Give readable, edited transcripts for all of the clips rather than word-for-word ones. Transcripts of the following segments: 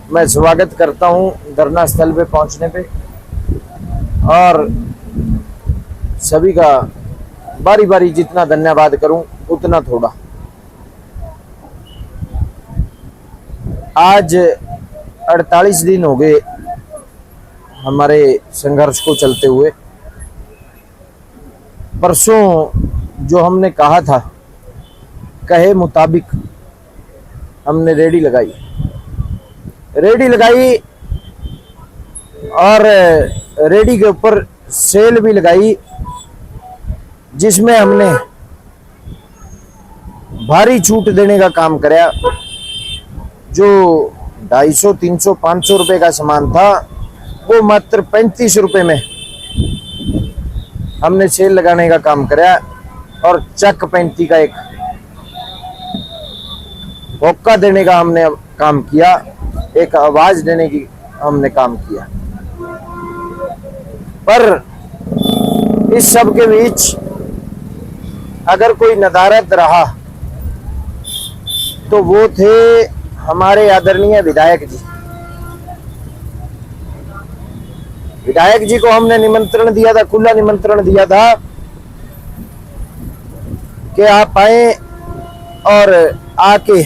मैं स्वागत करता हूं धरना स्थल पे पहुंचने पे, और सभी का बारी बारी जितना धन्यवाद करूं उतना थोड़ा। आज 48 दिन हो गए हमारे संघर्ष को चलते हुए। परसों जो हमने कहा था, कहे मुताबिक हमने रेडी लगाई और रेडी के ऊपर सेल भी लगाई, जिसमें हमने भारी छूट देने का काम कराया। जो 250, 300, 500 रुपए का सामान था वो मात्र 35 रुपए में हमने सेल लगाने का काम कराया, और चक 35 का एक होक्का देने का हमने काम किया, एक आवाज देने की हमने काम किया। पर इस सब के बीच अगर कोई नदारद रहा तो वो थे हमारे आदरणीय विधायक जी। विधायक जी को हमने निमंत्रण दिया था, खुला निमंत्रण दिया था कि आप आए और आके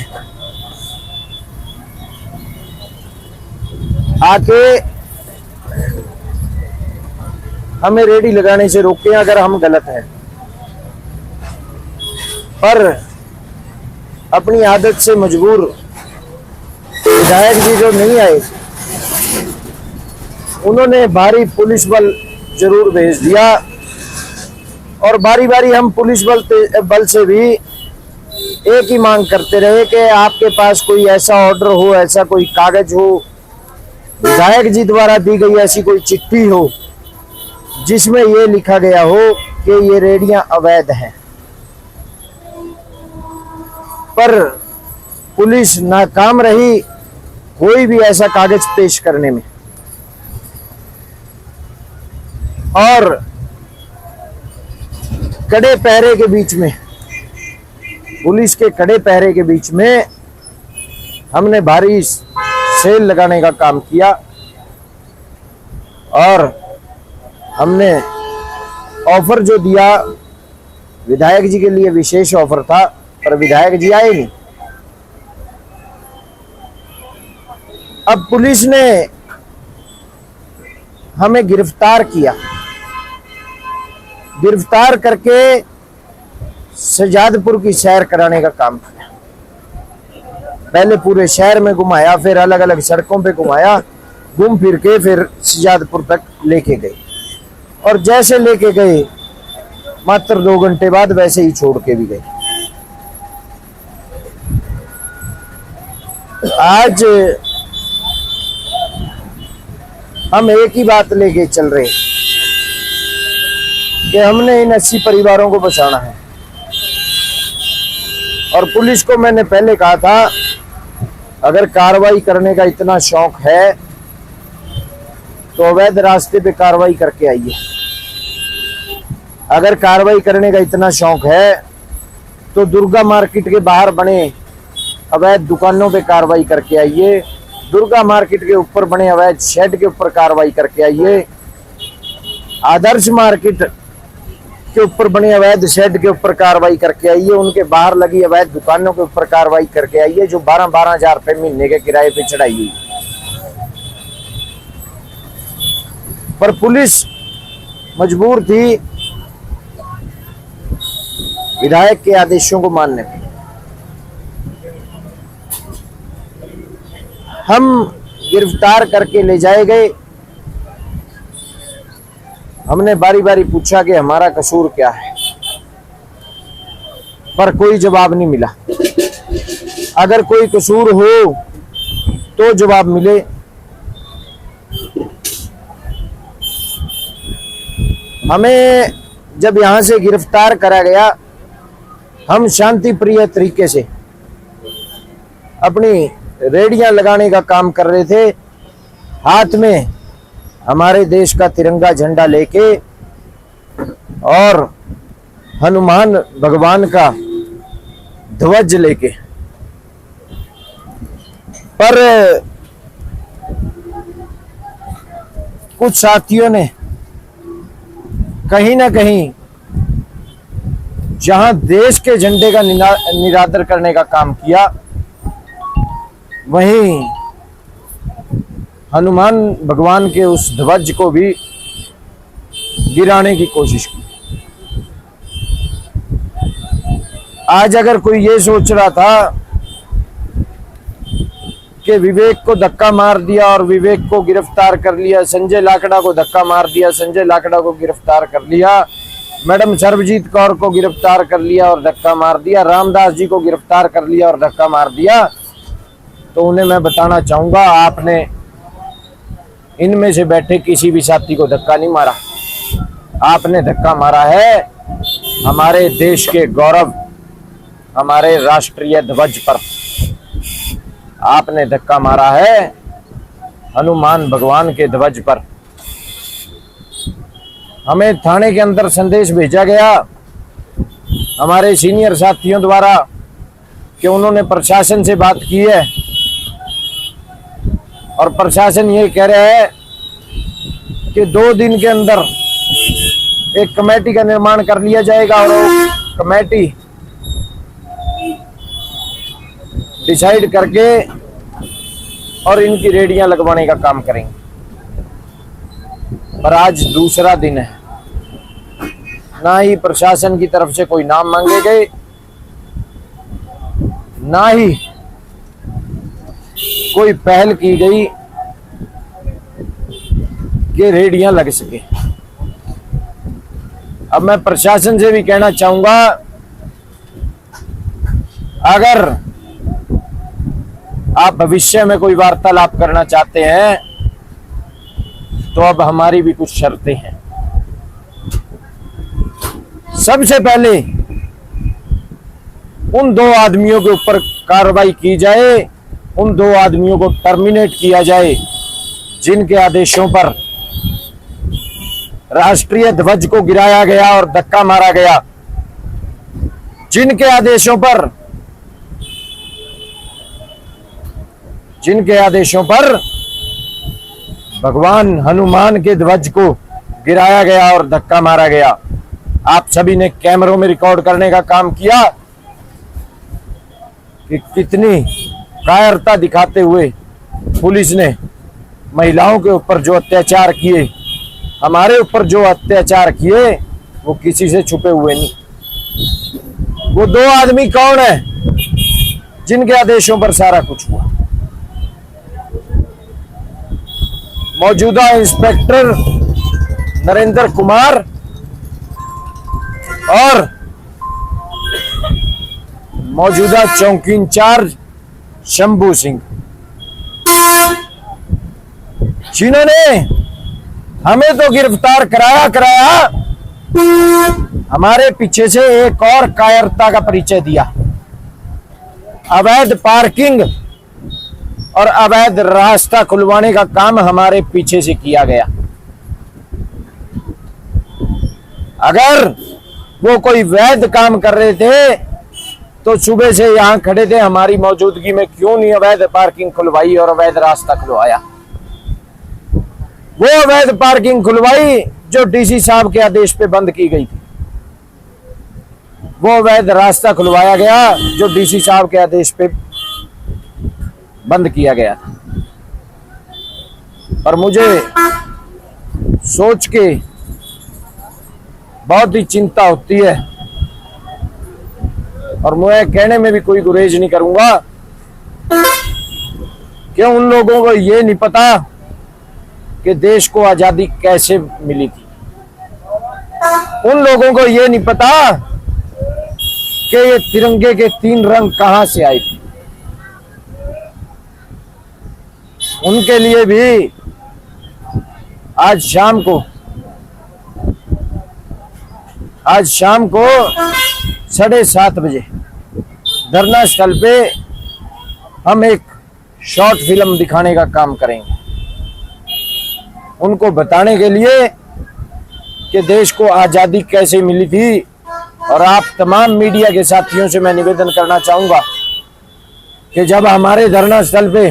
हमें रेडी लगाने से रोकें अगर हम गलत हैं। पर अपनी आदत से मजबूर विधायक जी जो नहीं आए, उन्होंने भारी पुलिस बल जरूर भेज दिया, और बारी बारी हम पुलिस बल से भी एक ही मांग करते रहे कि आपके पास कोई ऐसा ऑर्डर हो, ऐसा कोई कागज हो, विधायक जी द्वारा दी गई ऐसी कोई चिट्ठी हो जिसमें ये लिखा गया हो कि ये रेडियां अवैध हैं। पर पुलिस नाकाम रही कोई भी ऐसा कागज पेश करने में, और कड़े पहरे के बीच में, पुलिस के कड़े पहरे के बीच में हमने भारी सेल लगाने का काम किया, और हमने ऑफर जो दिया विधायक जी के लिए विशेष ऑफर था, पर विधायक जी आए नहीं। अब पुलिस ने हमें गिरफ्तार किया, गिरफ्तार करके शहजादपुर की सैर कराने का काम किया। पहले पूरे शहर में घुमाया, फिर अलग अलग सड़कों पे घुमाया, घूम फिर के फिर शहजादपुर तक लेके गए, और जैसे लेके गए मात्र 2 घंटे बाद वैसे ही छोड़ के भी गए। आज हम एक ही बात लेके चल रहे कि हमने इन 80 परिवारों को बचाना है। और पुलिस को मैंने पहले कहा था, अगर कार्रवाई करने का इतना शौक है तो अवैध रास्ते पे कार्रवाई करके आइए। अगर कार्रवाई करने का इतना शौक है तो दुर्गा मार्केट के बाहर बने अवैध दुकानों पे कार्रवाई करके आइए, दुर्गा मार्केट के ऊपर बने अवैध शेड के ऊपर कार्रवाई करके आइए, आदर्श मार्केट के ऊपर बने अवैध शेड के ऊपर कार्रवाई करके आइए, उनके बाहर लगी अवैध दुकानों के ऊपर कार्रवाई करके आइए जो 12-12 हजार रुपए महीने के किराए पे चढ़ाई हुई। पर पुलिस मजबूर थी विधायक के आदेशों को मानने में। हम गिरफ्तार करके ले जाए गए। हमने बारी बारी पूछा कि हमारा कसूर क्या है, पर कोई जवाब नहीं मिला। अगर कोई कसूर हो तो जवाब मिले। हमें जब यहां से गिरफ्तार करा गया, हम शांति प्रिय तरीके से अपनी रेडियां लगाने का काम कर रहे थे, हाथ में हमारे देश का तिरंगा झंडा लेके और हनुमान भगवान का ध्वज लेके। पर कुछ साथियों ने कहीं ना कहीं जहां देश के झंडे का निरादर करने का काम किया, वहीं हनुमान भगवान के उस ध्वज को भी गिराने की कोशिश की। आज अगर कोई ये सोच रहा था कि विवेक को धक्का मार दिया और विवेक को गिरफ्तार कर लिया, संजय लाकड़ा को धक्का मार दिया, संजय लाकड़ा को गिरफ्तार कर लिया, मैडम सर्वजीत कौर को गिरफ्तार कर लिया और धक्का मार दिया, रामदास जी को गिरफ्तार कर लिया और धक्का मार दिया, तो उन्हें मैं बताना चाहूंगा, आपने इनमें से बैठे किसी भी साथी को धक्का नहीं मारा। आपने धक्का मारा है हमारे देश के गौरव, हमारे राष्ट्रीय ध्वज पर। आपने धक्का मारा है हनुमान भगवान के ध्वज पर। हमें थाने के अंदर संदेश भेजा गया हमारे सीनियर साथियों द्वारा कि उन्होंने प्रशासन से बात की है और प्रशासन ये कह रहा है कि 2 दिन के अंदर एक कमेटी का निर्माण कर लिया जाएगा और वो कमेटी डिसाइड करके और इनकी रेडियां लगवाने का काम करेंगे। पर आज दूसरा दिन है, ना ही प्रशासन की तरफ से कोई नाम मांगे गए, ना ही कोई पहल की गई कि रेडियां लग सके। अब मैं प्रशासन से भी कहना चाहूंगा, अगर आप भविष्य में कोई वार्तालाप करना चाहते हैं तो अब हमारी भी कुछ शर्तें हैं। सबसे पहले उन 2 आदमियों के ऊपर कार्रवाई की जाए, उन 2 आदमियों को टर्मिनेट किया जाए जिनके आदेशों पर राष्ट्रीय ध्वज को गिराया गया और धक्का मारा गया, जिनके आदेशों पर भगवान हनुमान के ध्वज को गिराया गया और धक्का मारा गया। आप सभी ने कैमरों में रिकॉर्ड करने का काम किया कि कितनी कायरता दिखाते हुए पुलिस ने महिलाओं के ऊपर जो अत्याचार किए, हमारे ऊपर जो अत्याचार किए, वो किसी से छुपे हुए नहीं। वो 2 आदमी कौन है जिनके आदेशों पर सारा कुछ हुआ? मौजूदा इंस्पेक्टर नरेंद्र कुमार और मौजूदा चौकी इंचार्ज शंभू सिंह, जिन्होंने हमें तो गिरफ्तार कराया, हमारे पीछे से एक और कायरता का परिचय दिया। अवैध पार्किंग और अवैध रास्ता खुलवाने का काम हमारे पीछे से किया गया। अगर वो कोई वैध काम कर रहे थे तो सुबह से यहां खड़े थे, हमारी मौजूदगी में क्यों नहीं अवैध पार्किंग खुलवाई और अवैध रास्ता खुलवाया? वो अवैध पार्किंग खुलवाई जो डीसी साहब के आदेश पे बंद की गई थी, वो अवैध रास्ता खुलवाया गया जो डीसी साहब के आदेश पे बंद किया गया था। पर मुझे सोच के बहुत ही चिंता होती है और मैं कहने में भी कोई गुरेज नहीं करूंगा कि उन लोगों को ये नहीं पता कि देश को आजादी कैसे मिली थी। उन लोगों को ये नहीं पता कि ये तिरंगे के 3 रंग कहां से आए थे। उनके लिए भी आज शाम को 7:30 बजे धरना स्थल पे हम एक शॉर्ट फिल्म दिखाने का काम करेंगे, उनको बताने के लिए कि देश को आजादी कैसे मिली थी। और आप तमाम मीडिया के साथियों से मैं निवेदन करना चाहूंगा कि जब हमारे धरना स्थल पे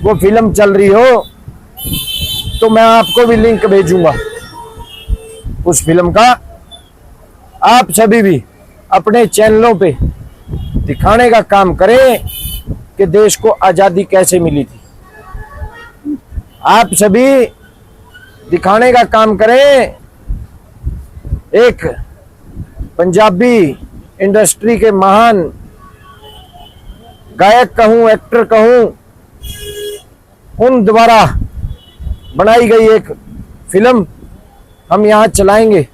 वो फिल्म चल रही हो तो मैं आपको भी लिंक भेजूंगा उस फिल्म का। आप सभी भी अपने चैनलों पे दिखाने का काम करें कि देश को आजादी कैसे मिली थी। आप सभी दिखाने का काम करें, एक पंजाबी इंडस्ट्री के महान गायक कहूं, एक्टर कहूं, उन द्वारा बनाई गई एक फिल्म हम यहां चलाएंगे।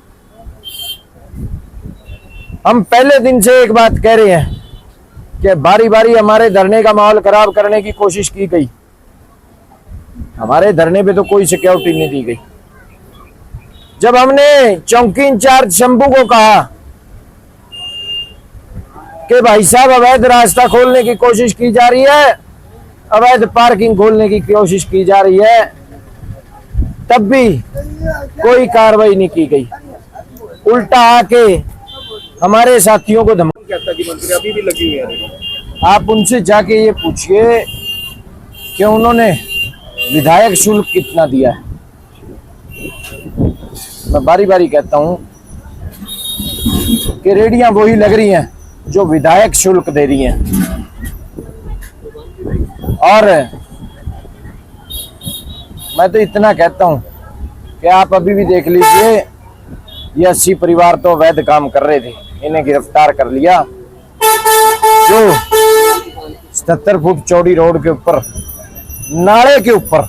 हम पहले दिन से एक बात कह रहे हैं कि बारी बारी हमारे धरने का माहौल खराब करने की कोशिश की गई। हमारे धरने पे तो कोई सिक्योरिटी नहीं दी गई। जब हमने चौकी इंचार्ज शंभू को कहा कि भाई साहब अवैध रास्ता खोलने की कोशिश की जा रही है, अवैध पार्किंग खोलने की कोशिश की जा रही है, तब भी कोई कार्रवाई नहीं की गई। उल्टा आके हमारे साथियों को धमकी। कहता कि मंत्री अभी भी लगी हुई है। आप उनसे जाके ये पूछिए कि उन्होंने विधायक शुल्क कितना दिया है। मैं बारी बारी कहता हूं कि रेडियां वही लग रही हैं जो विधायक शुल्क दे रही हैं। और मैं तो इतना कहता हूं कि आप अभी भी देख लीजिए, ये 80 परिवार तो अवैध काम कर रहे थे, इन्हें गिरफ्तार कर लिया। जो 77 फुट चौड़ी रोड के ऊपर, नाले के ऊपर,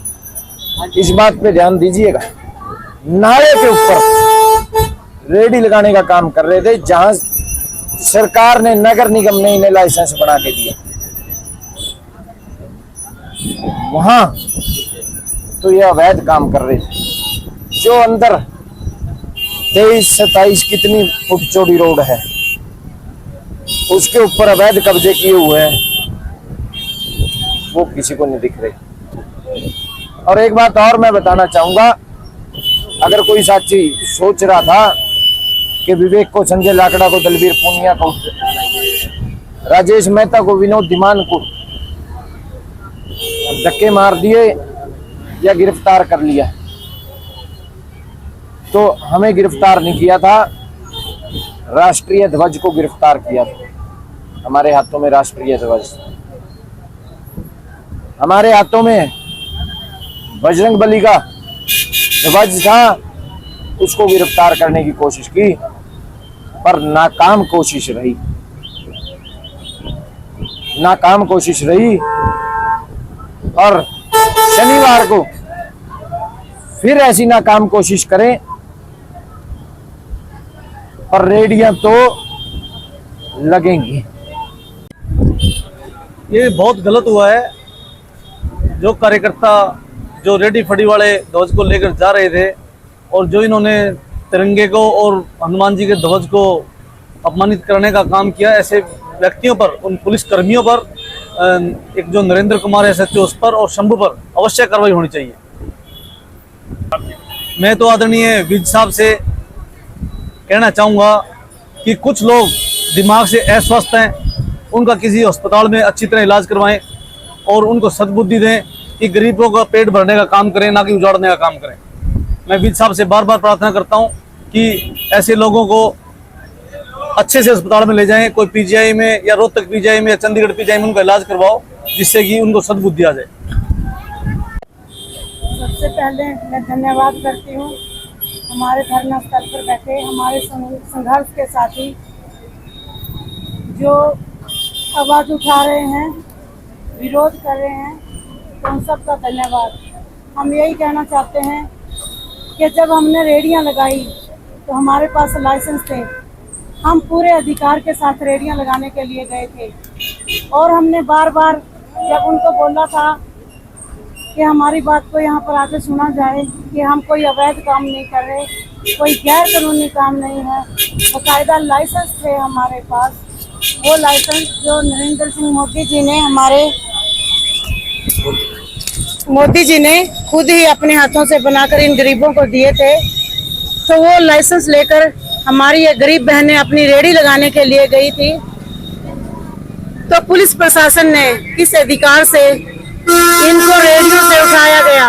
इस बात पे ध्यान दीजिएगा, नाले के ऊपर रेडी लगाने का काम कर रहे थे, जहां सरकार ने, नगर निगम ने इन्हें लाइसेंस बना के दिया। वहां तो ये अवैध काम कर रहे थे। जो अंदर 23-27 कितनी फुट चौड़ी रोड है, उसके ऊपर अवैध कब्जे किए हुए हैं, वो किसी को नहीं दिख रहे। और एक बात और मैं बताना चाहूंगा, अगर कोई साथी सोच रहा था कि विवेक को, संजय लाकड़ा को, दलबीर पूनिया को, राजेश मेहता को, विनोद धीमान को धक्के मार दिए या गिरफ्तार कर लिया, तो हमें गिरफ्तार नहीं किया था, राष्ट्रीय ध्वज को गिरफ्तार किया था। हमारे हाथों में राष्ट्रीय ध्वज, हमारे हाथों में बजरंग बली का ध्वज था, उसको गिरफ्तार करने की कोशिश की, पर नाकाम कोशिश रही, नाकाम कोशिश रही। और शनिवार को फिर ऐसी नाकाम कोशिश करें, पर रेडियां तो लगेंगी। ये बहुत गलत हुआ है। जो कार्यकर्ता जो रेडी फड़ी वाले ध्वज को लेकर जा रहे थे और जो इन्होंने तिरंगे को और हनुमान जी के ध्वज को अपमानित करने का काम किया, ऐसे व्यक्तियों पर, उन पुलिस कर्मियों पर, एक जो नरेंद्र कुमार SHO, उस पर और शंभू पर अवश्य कार्रवाई होनी चाहिए। मैं तो आदरणीय विज साहब से कहना चाहूँगा कि कुछ लोग दिमाग से अस्वस्थ हैं, उनका किसी अस्पताल में अच्छी तरह इलाज करवाएं और उनको सद्बुद्धि दें कि गरीबों का पेट भरने का काम करें, ना कि उजाड़ने का काम करें। मैं विज साहब से बार बार प्रार्थना करता हूं कि ऐसे लोगों को अच्छे से अस्पताल में ले जाएं, कोई PGI में या रोहतक PGI में या चंडीगढ़ PGI में उनका इलाज करवाओ, जिससे कि उनको सद्बुद्धि आ जाए। सबसे पहले मैं धन्यवाद करती हूँ हमारे धरना स्थल पर बैठे हमारे संघर्ष के साथी जो आवाज़ उठा रहे हैं, विरोध कर रहे हैं, तो उन सबका धन्यवाद। हम यही कहना चाहते हैं कि जब हमने रेडियां लगाई तो हमारे पास लाइसेंस थे, हम पूरे अधिकार के साथ रेडियां लगाने के लिए गए थे और हमने बार बार जब उनको बोला था कि हमारी बात को यहाँ पर आके सुना जाए कि हम कोई अवैध काम नहीं कर रहे, कोई गैर कानूनी काम नहीं है, बाकायदा लाइसेंस थे हमारे पास। वो लाइसेंस जो नरेंद्र सिंह मोदी जी ने खुद ही अपने हाथों से बनाकर इन गरीबों को दिए थे, तो वो लाइसेंस लेकर हमारी ये गरीब बहनें अपनी रेडी लगाने के लिए गई थी। तो पुलिस प्रशासन ने किस अधिकार से इनको रेडियो से उठाया गया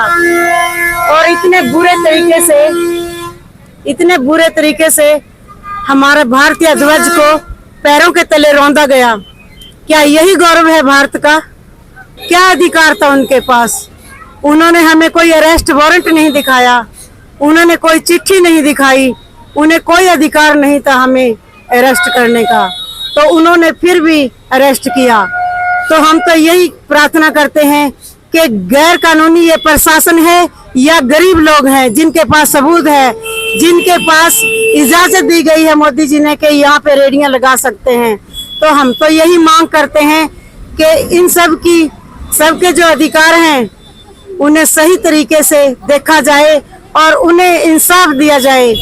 और इतने बुरे तरीके से हमारे भारतीय ध्वज को पैरों के तले रौंदा गया। क्या यही गौरव है भारत का? क्या अधिकार था उनके पास? उन्होंने हमें कोई अरेस्ट वारंट नहीं दिखाया, उन्होंने कोई चिट्ठी नहीं दिखाई, उन्हें कोई अधिकार नहीं था हमें अरेस्ट करने का, तो उन्होंने फिर भी अरेस्ट किया। तो हम तो यही प्रार्थना करते हैं कि गैर कानूनी ये प्रशासन है या गरीब लोग हैं जिनके पास सबूत है, जिनके पास इजाजत दी गई है मोदी जी ने कि यहाँ पे रेडियां लगा सकते हैं, तो हम तो यही मांग करते हैं कि इन सबके जो अधिकार हैं उन्हें सही तरीके से देखा जाए और उन्हें इंसाफ दिया जाए।